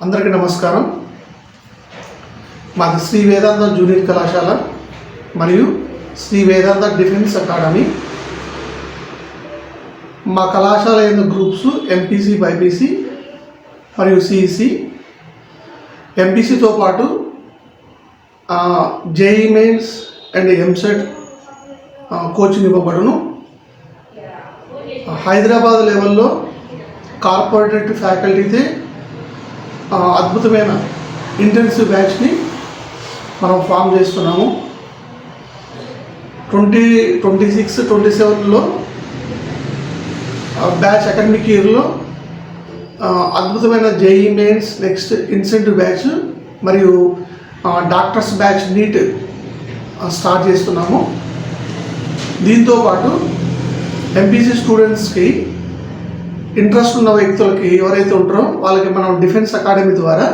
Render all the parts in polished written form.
అందరికీ నమస్కారం. మాది శ్రీ వేదాంత జూనియర్ కళాశాల మరియు శ్రీ వేదాంత డిఫెన్స్ అకాడమీ. మా కళాశాల అయిన గ్రూప్స్ ఎంపీసీ, బైపీసీ మరియు సిఈసి. ఎంపీసీతో పాటు JEE mains and EAMCET coaching ఇవ్వబడును. హైదరాబాద్ లెవెల్లో కార్పొరేట్ ఫ్యాకల్టీతే అద్భుతమైన ఇంటెన్సివ్ బ్యాచ్ని మనం ఫామ్ చేస్తున్నాము. 2026-27లో బ్యాచ్ అకాడమిక్ ఇయర్లో అద్భుతమైన JEE mains, next incentive batch మరియు డాక్టర్స్ బ్యాచ్ నీట్ స్టార్ట్ చేస్తున్నాము. దీంతోపాటు ఎంపీసీ స్టూడెంట్స్కి ఇంట్రెస్ట్ ఉన్న వ్యక్తులకి ఎవరైతే ఉంటారో వాళ్ళకి మనం డిఫెన్స్ అకాడమీ ద్వారా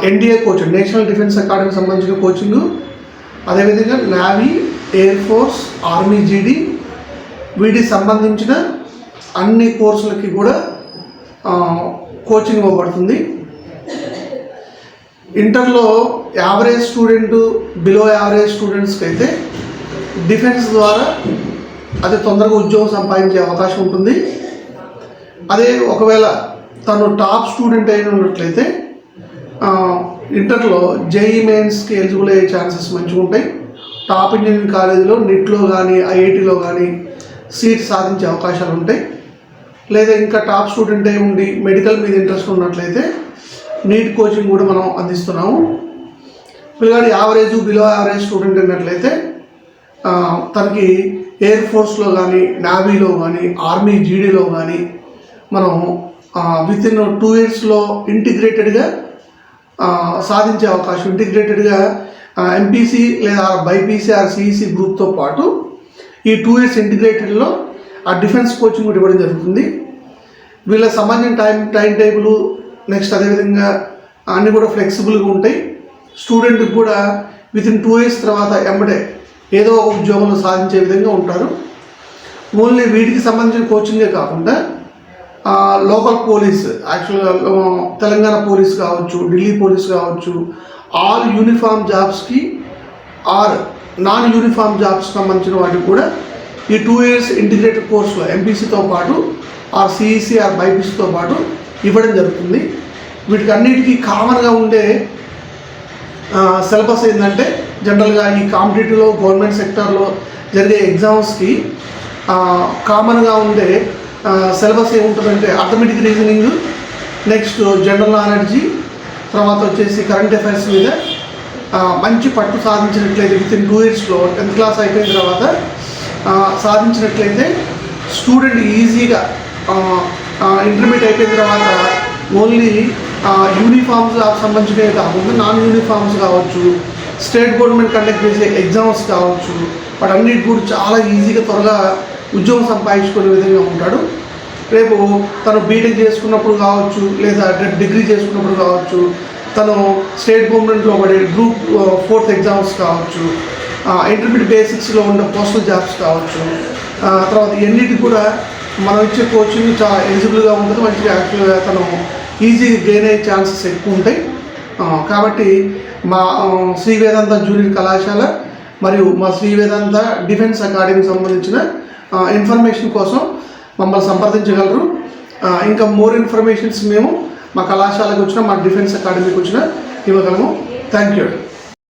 ఎన్డీఏ కోచింగ్, నేషనల్ డిఫెన్స్ అకాడమీకి సంబంధించిన కోచింగు, అదేవిధంగా నేవీ, ఎయిర్ ఫోర్స్, ఆర్మీ, జీడీ వీటికి సంబంధించిన అన్ని కోర్సులకి కూడా కోచింగ్ ఇవ్వబడుతుంది. ఇంటర్లో యావరేజ్ స్టూడెంట్, బిలో యావరేజ్ స్టూడెంట్స్కి అయితే డిఫెన్స్ ద్వారా అది తొందరగా ఉద్యోగం సంపాదించే అవకాశం ఉంటుంది. అదే ఒకవేళ తను టాప్ స్టూడెంట్ అయిన ఉన్నట్లయితే ఇంటర్లో జేఈ మెయిన్స్కి ఎలిజిబుల్ అయ్యే ఛాన్సెస్ మంచిగా ఉంటాయి. టాప్ ఇంజనీరింగ్ కాలేజీలో నిట్లో కానీ ఐఐటీలో కానీ సీట్ సాధించే అవకాశాలు ఉంటాయి. లేదా ఇంకా టాప్ స్టూడెంట్ అయి ఉండి మెడికల్ మీద ఇంట్రెస్ట్ ఉన్నట్లయితే నీట్ కోచింగ్ కూడా మనం అందిస్తున్నాము. పిల్లగాడు యావరేజ్, బిలో యావరేజ్ స్టూడెంట్ అయినట్లయితే తనకి ఎయిర్ ఫోర్స్లో కానీ, నేవీలో కానీ, ఆర్మీ, జీడీలో కానీ మనం విత్ ఇన్ 2 yearsలో ఇంటిగ్రేటెడ్గా సాధించే అవకాశం. ఇంటిగ్రేటెడ్గా ఎంపీసీ లేదా బైపీసీ ఆర్ సిఈసి గ్రూప్తో పాటు ఈ 2 years ఇంటిగ్రేటెడ్లో ఆ డిఫెన్స్ కోచింగ్ కూడా ఇవ్వడం జరుగుతుంది. వీళ్ళకి సంబంధించిన టైం టేబుల్, నెక్స్ట్ అదేవిధంగా అన్నీ కూడా ఫ్లెక్సిబుల్గా ఉంటాయి. స్టూడెంట్కి కూడా విత్ ఇన్ 2 years తర్వాత ఎంబడే ఏదో ఒక ఉద్యోగంలో సాధించే విధంగా ఉంటారు. ఓన్లీ వీటికి సంబంధించిన కోచింగే కాకుండా లోకల్ పోలీస్, యాక్చువల్గా తెలంగాణ పోలీస్ కావచ్చు, ఢిల్లీ పోలీస్ కావచ్చు, ఆల్ యూనిఫామ్ జాబ్స్కి ఆర్ నాన్ యూనిఫామ్ జాబ్స్ సంబంధించిన వాటికి కూడా ఈ 2 years ఇంటిగ్రేటెడ్ కోర్సులో ఎంపీసీతో పాటు ఆర్ సిఈసి ఆర్ బైపీసీతో పాటు ఇవ్వడం జరుగుతుంది. వీటికి అన్నిటికీ కామన్గా ఉండే సిలబస్ ఏంటంటే, జనరల్గా ఈ కాంపిటేటివ్లో గవర్నమెంట్ సెక్టార్లో జరిగే ఎగ్జామ్స్కి కామన్గా ఉండే సిలబస్ ఏముంటుందంటే arithmetic reasoning, next general knowledge, తర్వాత వచ్చేసి కరెంట్ అఫైర్స్ మీద మంచి పట్టు సాధించినట్లయితే విత్ ఇన్ 2 yearsలో 10th క్లాస్ అయిపోయిన తర్వాత సాధించినట్లయితే స్టూడెంట్ ఈజీగా ఇంటర్మీడియట్ అయిపోయిన తర్వాత ఓన్లీ యూనిఫామ్స్ సంబంధించినవి కాకుండా నాన్ యూనిఫామ్స్ కావచ్చు, స్టేట్ గవర్నమెంట్ కండక్ట్ చేసే ఎగ్జామ్స్ కావచ్చు, వాటన్నిటి కూడా చాలా ఈజీగా త్వరగా ఉద్యోగం సంపాదించుకునే విధంగా ఉంటాడు. రేపు తను బీటెక్ చేసుకున్నప్పుడు కావచ్చు, లేదా డిగ్రీ చేసుకున్నప్పుడు కావచ్చు, తను స్టేట్ గవర్నమెంట్లో పడే గ్రూప్ 4th ఎగ్జామ్స్ కావచ్చు, ఇంటర్మీడియట్ బేసిక్స్లో ఉన్న పోస్టల్ జాబ్స్ కావచ్చు, తర్వాత ఇవన్నిటికి కూడా మనం ఇచ్చే కోచింగ్ చాలా ఎలిజిబుల్గా ఉంటుంది. మంచిగా యాక్చువల్గా తను ఈజీగా గెయిన్ అయ్యే ఛాన్సెస్ ఎక్కువ ఉంటాయి. కాబట్టి మా శ్రీ వేదాంత జూనియర్ కళాశాల మరియు మా శ్రీ వేదాంత డిఫెన్స్ అకాడమీకి సంబంధించిన ఇన్ఫర్మేషన్ కోసం మమ్మల్ని సంప్రదించగలరు. ఇంకా మోర్ ఇన్ఫర్మేషన్స్ మేము మా కళాశాలకు వచ్చిన, మా డిఫెన్స్ అకాడమీకి వచ్చిన ఇవ్వగలము. Thank you.